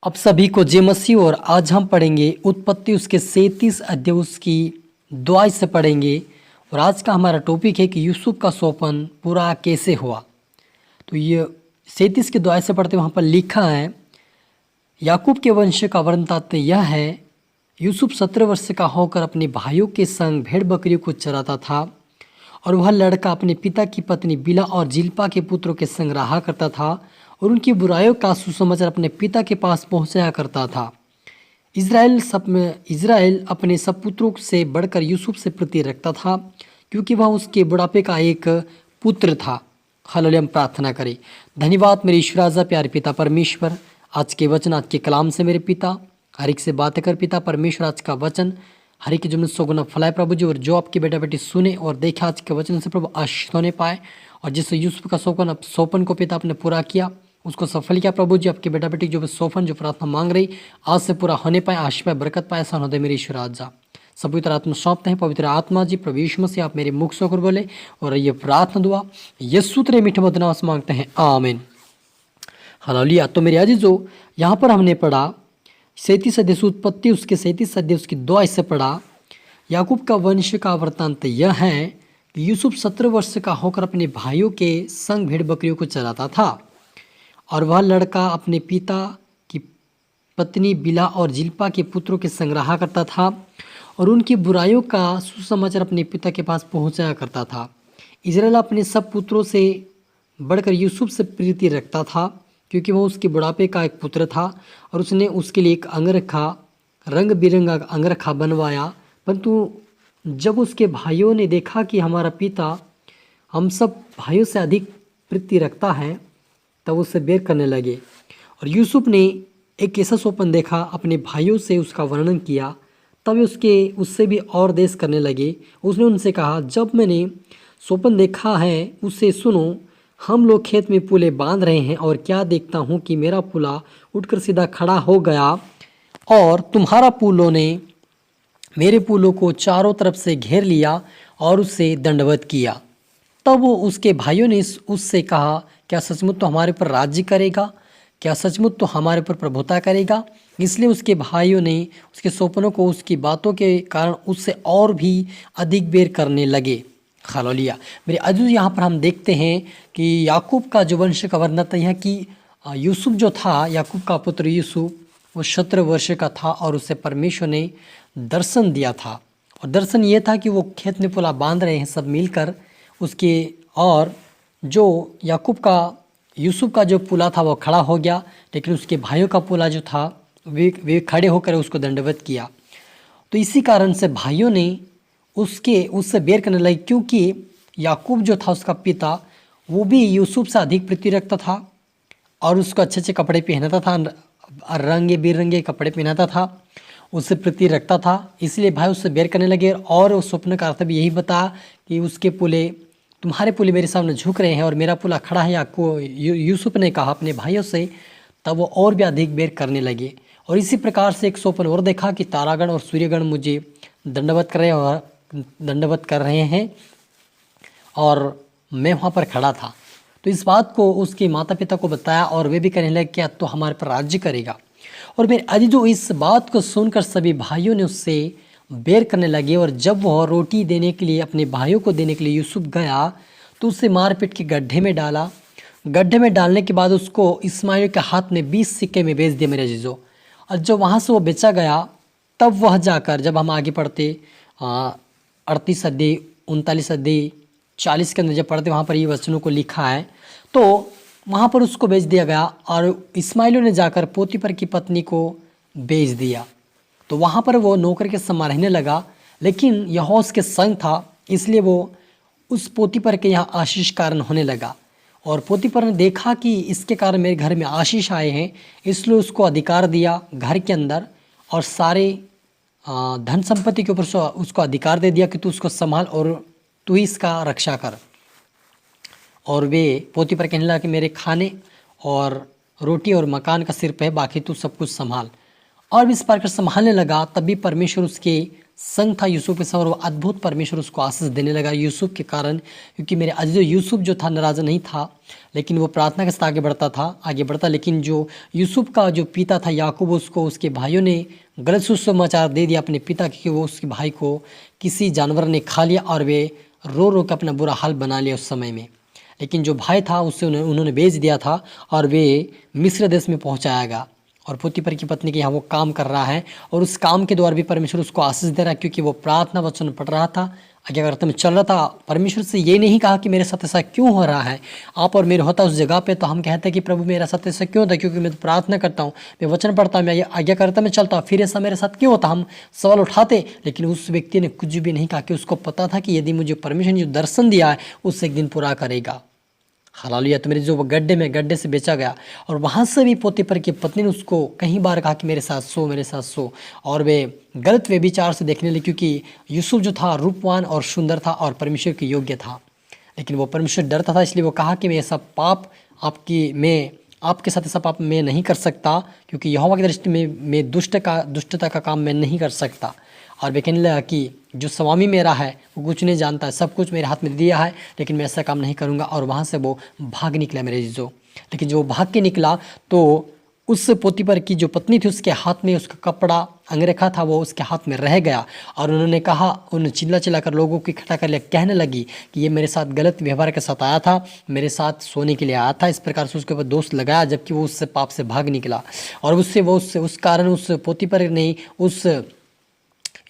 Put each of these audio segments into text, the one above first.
अब सभी को जय मसीह। और आज हम पढ़ेंगे उत्पत्ति उसके 37 अध्याय उसकी दुआई से पढ़ेंगे। और आज का हमारा टॉपिक है कि यूसुफ का सोपन पूरा कैसे हुआ। तो ये 37 की दुआई से पढ़ते वहाँ पर लिखा है, याकूब के वंश का वृत्तांत यह है, यूसुफ 17 वर्ष का होकर अपने भाइयों के संग भेड़ बकरियों को चराता था और वह लड़का अपने पिता की पत्नी बिला और जिल्पा के पुत्रों के संग रहा करता था और उनकी बुराइयों का सुसमाचार अपने पिता के पास पहुंचाया करता था। इज़राइल अपने सब पुत्रों से बढ़कर यूसुफ से प्रीति रखता था क्योंकि वह उसके बुढ़ापे का एक पुत्र था। हालेलुया। हम प्रार्थना करें। धन्यवाद मेरे ईश्वर राजा प्यारे पिता परमेश्वर, आज के वचन आज के कलाम से मेरे पिता हर एक से बातें कर पिता परमेश्वर। आज का वचन हर एक के जीवन में सौगुना फलाए प्रभु जी, और जो आपके बेटा बेटी सुने और देखे आज के वचन से प्रभु आशीष होने पाए। और जिससे यूसुफ का सोपन को पिता आपने पूरा किया, उसको सफल किया प्रभु जी। आपके बेटा बेटी जो सोपन जो प्रार्थना मांग रही आज से पूरा होने पाए, आशीष पाए, बरकत पाए, ऐसा होने मेरे ईश्वर राजा। सब पवित्र आत्मा सौंपते हैं। पवित्र आत्मा जी प्रभु यीशु मसीह आप मेरे मुख से होकर बोले और ये प्रार्थना दुआ यीशु तेरे मीठे मधुर नाम से मांगते हैं, आमीन। हालेलुया। तो मेरे अजीजों, यहाँ पर हमने पढ़ा 37 अध्याय उत्पत्ति उसके 37 अध्याय उसकी 2 से पढ़ा। याकूब का वंश का वृत्तांत यह है कि यूसुफ 17 वर्ष का होकर अपने भाइयों के संग भेड़ बकरियों को चराता था और वह लड़का अपने पिता की पत्नी बिला और जिल्पा के पुत्रों के संग रहा करता था और उनकी बुराइयों का सुसमाचार अपने पिता के पास पहुंचाया करता था। इज़राइल अपने सब पुत्रों से बढ़कर यूसुफ से प्रीति रखता था क्योंकि वह उसके बुढ़ापे का एक पुत्र था और उसने उसके लिए एक अंगरखा रंग बिरंगा अंगरखा बनवाया। परंतु जब उसके भाइयों ने देखा कि हमारा पिता हम सब भाइयों से अधिक प्रीति रखता है, तब उससे बैर करने लगे। और यूसुफ ने एक ऐसा सोपन देखा, अपने भाइयों से उसका वर्णन किया, तब उससे भी और देश करने लगे। उसने उनसे कहा, जब मैंने सोपन देखा है उससे सुनो। हम लोग खेत में पुले बांध रहे हैं और क्या देखता हूँ कि मेरा पुला उठकर सीधा खड़ा हो गया और तुम्हारा पुलों ने मेरे पुलों को चारों तरफ से घेर लिया और उससे दंडवत किया। तब वो उसके भाइयों ने उससे कहा, क्या सचमुच तो हमारे ऊपर राज्य करेगा? क्या सचमुच तो हमारे ऊपर प्रभुता करेगा? इसलिए उसके भाइयों ने उसके सोपनों को उसकी बातों के कारण उससे और भी अधिक बेर करने लगे। हालेलुया। मेरे अजीज, यहाँ पर हम देखते हैं कि याकूब का जो वंश का वर्णन है कि यूसुफ जो था, याकूब का पुत्र यूसुफ, वो 17 वर्ष का था और उसे परमेश्वर ने दर्शन दिया था। और दर्शन ये था कि वो खेत में पुला बांध रहे हैं सब मिलकर उसके, और जो याकूब का यूसुफ का जो पुला था वो खड़ा हो गया, लेकिन उसके भाइयों का पुला जो था वे खड़े होकर उसको दंडवत किया। तो इसी कारण से भाइयों ने उससे बैर करने लगे क्योंकि याकूब जो था उसका पिता, वो भी यूसुफ से अधिक प्रीति रखता था और उसको अच्छे अच्छे कपड़े पहनाता था, रंगे बिरंगे कपड़े पहनाता था, उससे प्रीति रखता था। इसलिए भाई उससे बैर करने लगे। और उस स्वप्न का अर्थ भी यही बताया कि उसके पुले, तुम्हारे पुले मेरे सामने झुक रहे हैं और मेरा पुला खड़ा है। यूसुफ ने कहा अपने भाइयों से, तब वो और भी अधिक बैर करने लगे। और इसी प्रकार से एक स्वप्न और देखा कि तारागण और सूर्यगण मुझे दंडवत कर रहे हैं और मैं वहाँ पर खड़ा था। तो इस बात को उसके माता पिता को बताया और वे भी कहने लगे, क्या तो हमारे पर राज्य करेगा? और मेरे अजीजों, इस बात को सुनकर सभी भाइयों ने उससे बैर करने लगे। और जब वह रोटी देने के लिए अपने भाइयों को देने के लिए यूसुफ गया तो उसे मारपीट के गड्ढे में डाला। गड्ढे में डालने के बाद उसको इस्माइल के हाथ में 20 सिक्के में बेच दिया मेरे अजीजों। और जब वहाँ से वो बेचा गया, तब वह जाकर, जब हम आगे पढ़ते 38 अध्याय 39 अध्याय 40 के अंदर जब पढ़ते, वहाँ पर ये वचनों को लिखा है, तो वहाँ पर उसको बेच दिया गया और इस्माइल ने जाकर पोतीफर की पत्नी को बेच दिया। तो वहाँ पर वो नौकर के समान रहने लगा, लेकिन यहोवा उसके संग था, इसलिए वो उस पोतीफर के यहाँ आशीष कारण होने लगा। और पोतीफर ने देखा कि इसके कारण मेरे घर में आशीष आए हैं, इसलिए उसको अधिकार दिया घर के अंदर और सारे धन संपत्ति के ऊपर उसको अधिकार दे दिया कि तू उसको संभाल और तू ही इसका रक्षा कर। और वे पोतीफर कहने लगा कि मेरे खाने और रोटी और मकान का सिर पे है, बाकी तू सब कुछ संभाल। और इस प्रकार संभालने लगा। तभी परमेश्वर उसके संग था यूसुफ के साथ और वो अद्भुत परमेश्वर उसको आशीष देने लगा यूसुफ के कारण। क्योंकि मेरे अजीजों, यूसुफ जो था नाराज़ नहीं था, लेकिन वो प्रार्थना के साथ आगे बढ़ता। लेकिन जो यूसुफ का जो पिता था याकूब, उसको उसके भाइयों ने गलत सुसमाचार दे दिया अपने पिता के, कि वो उसके भाई को किसी जानवर ने खा लिया और वे रो रो कर अपना बुरा हाल बना लिया उस समय में। लेकिन जो भाई था उससे उन्होंने बेच दिया था और वे मिस्र देश में पहुंचाया गया। और पोतीफर की पत्नी के यहाँ वो काम कर रहा है और उस काम के द्वारा भी परमेश्वर उसको आशीष दे रहा है, क्योंकि वो प्रार्थना वचन पढ़ रहा था, आज्ञाकारिता में चल रहा था। परमेश्वर से ये नहीं कहा कि मेरे साथ ऐसा क्यों हो रहा है। आप और मेरे होता उस जगह पे तो हम कहते हैं कि प्रभु मेरा साथ ऐसा क्यों होता है, क्योंकि मैं तो प्रार्थना करता हूँ, मैं वचन पढ़ता हूँ, मैं आज्ञाकारिता में चलता हूँ, फिर ऐसा मेरे साथ क्यों होता। हम सवाल उठाते, लेकिन उस व्यक्ति ने कुछ भी नहीं कहा, कि उसको पता था कि यदि मुझे परमेश्वर ने जो दर्शन दिया है उससे एक दिन पूरा करेगा। हालेलुया। तो मेरे जो वो गड्ढे से बेचा गया और वहाँ से भी पोतीफर की पत्नी ने उसको कई बार कहा कि मेरे साथ सो, और वे गलत व्यभिचार से देखने लगे, क्योंकि यूसुफ जो था रूपवान और सुंदर था और परमेश्वर के योग्य था। लेकिन वो परमेश्वर डरता था, इसलिए वो कहा कि मैं ऐसा पाप आपके साथ ऐसा पाप मैं नहीं कर सकता, क्योंकि यहोवा की दृष्टि में मैं दुष्टता का काम मैं नहीं कर सकता। और वे कहने लगा कि जो स्वामी मेरा है वो कुछ नहीं जानता है, सब कुछ मेरे हाथ में दिया है, लेकिन मैं ऐसा काम नहीं करूँगा। और वहाँ से वो भाग निकला मेरे जीजो। लेकिन जो भाग के निकला तो उस पोतीफर की जो पत्नी थी उसके हाथ में उसका कपड़ा अंगरखा था, वो उसके हाथ में रह गया। और उन्होंने चिल्ला कर लोगों को इकट्ठा कर लिया, कहने लगी कि ये मेरे साथ गलत व्यवहार के साथ आया था, मेरे साथ सोने के लिए आया था। इस प्रकार से उसके ऊपर दोष लगाया, जबकि वो उससे पाप से भाग निकला। और उस कारण उस पोतीफर ने उस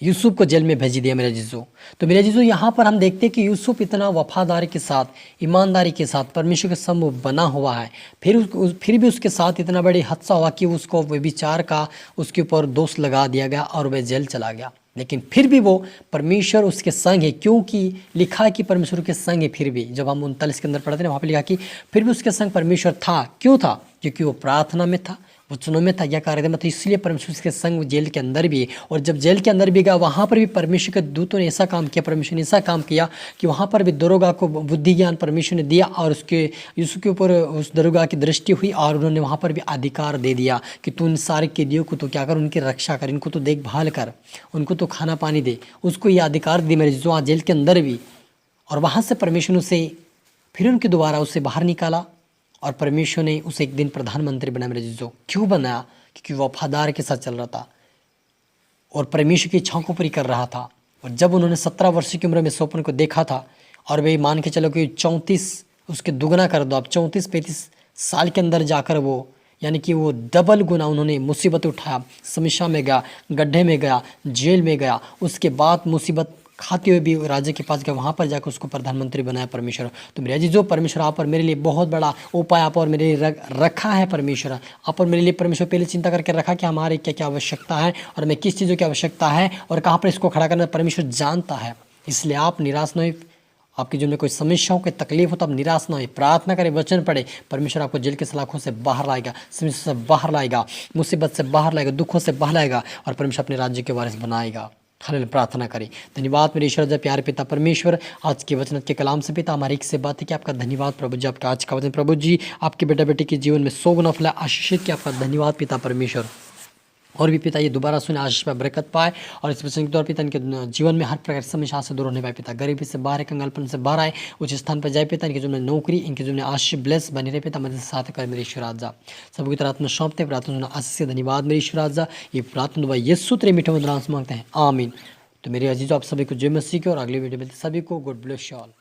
यूसुफ को जेल में भेज दिया मेरे जीजो। तो मेरे जीजो, यहाँ पर हम देखते हैं कि यूसुफ इतना वफादारी के साथ, ईमानदारी के साथ परमेश्वर के सम्मुख बना हुआ है, फिर भी उसके साथ इतना बड़ी हादसा हुआ कि उसको व्यभिचार का उसके ऊपर दोष लगा दिया गया और वह जेल चला गया। लेकिन फिर भी वो परमेश्वर उसके संग है, क्योंकि लिखा है कि परमेश्वर के संग है। फिर भी जब हम 39 के अंदर पढ़ते हैं वहाँ पर लिखा कि फिर भी उसके संग परमेश्वर था। क्यों था? क्योंकि वो प्रार्थना में था, वचनों में था, या कार्य में था, इसलिए परमेश्वर के संग जेल के अंदर भी है। और जब जेल के अंदर भी गया, वहाँ पर भी परमेश्वर के दूतों ने ऐसा काम किया, परमेश्वर ने ऐसा काम किया कि वहाँ पर भी दरोगा को बुद्धि ज्ञान परमेश्वर ने दिया, और उसके यूसुफ के ऊपर उस दरोगा की दृष्टि हुई, और उन्होंने वहाँ पर भी अधिकार दे दिया कि तू इन सारे कैदियों को तो क्या कर, उनकी रक्षा कर, इनको तो देखभाल कर, उनको तो खाना पानी दे। उसको ये अधिकार दी मेरे जो जेल के अंदर भी। और वहाँ से परमेश्वर उसे फिर उनके दोबारा उसे बाहर निकाला, और परमेश्वर ने उसे एक दिन प्रधानमंत्री बनाया मेरे जीजो। क्यों बनाया? क्योंकि वो वफादार के साथ चल रहा था और परमेश्वर की इच्छाओं को पूरी कर रहा था। और जब उन्होंने 17 वर्ष की उम्र में स्वप्न को देखा था, और वे मान के चलो कि 34 उसके दुगना कर दो, अब 34-35 साल के अंदर जाकर वो यानी कि वो डबल गुना उन्होंने मुसीबत उठाया, समस्या में गया, गड्ढे में गया, जेल में गया, उसके बाद मुसीबत खाते हुए भी राजा के पास गया, वहाँ पर जाकर उसको प्रधानमंत्री बनाया परमेश्वर। तो मेरे जी जो परमेश्वर आप और मेरे लिए बहुत बड़ा उपाय आप और मेरे लिए रखा है। परमेश्वर आप और मेरे लिए परमेश्वर पहले चिंता करके रखा कि हमारे क्या क्या आवश्यकता है और हमें किस चीज़ों की आवश्यकता है और कहाँ पर इसको खड़ा करना परमेश्वर जानता है। इसलिए आप निराश न हो, आपकी जीवन में कोई समस्या हो, कोई तकलीफ हो तो आप निराश ना हो, प्रार्थना करें, वचन पढ़े। परमेश्वर आपको जेल के सलाखों से बाहर लाएगा, समस्या से बाहर लाएगा, मुसीबत से बाहर लाएगा, दुखों से बाहर लाएगा, और परमेश्वर अपने राज्य के वारिस बनाएगा। हालेलुया। प्रार्थना करें। धन्यवाद मेरे ईश्वर जब प्यारे पिता परमेश्वर, आज के वचन के कलाम से पिता हमारी एक से बात है कि आपका धन्यवाद प्रभु जी, आपका आज का वचन प्रभु जी आपके बेटा बेटी के जीवन में 100 गुना फला आशीषित किया, आपका धन्यवाद पिता परमेश्वर। और भी पिता ये दोबारा सुने, आशीष पर बरकत पाए, और इस वचन के तौर पिता इनके जीवन में हर प्रकार की समस्या से दूर होने पाए पिता, गरीबी से बाहर, कंगालपन से बाहर आए, उस स्थान पर जाए पिता, इनके जीवन में नौकरी, इनके जीवन में आशीष ब्लेस बने रहे पिता, मदद साथ कर मेरे ईश्वर राजा सबकी तरह आत्मा सौंपते प्रार्थना सुना आशीष से धन्यवाद मेरे ईश्वर राजा। ये प्रार्थना दुआ यीशु तेरे मीठे मधुर नाम से मांगते हैं, आमीन। तो मेरे अजीजों आप सभी को जय मसीह की और अगले वीडियो में सभी को गुड ब्लेस यू ऑल।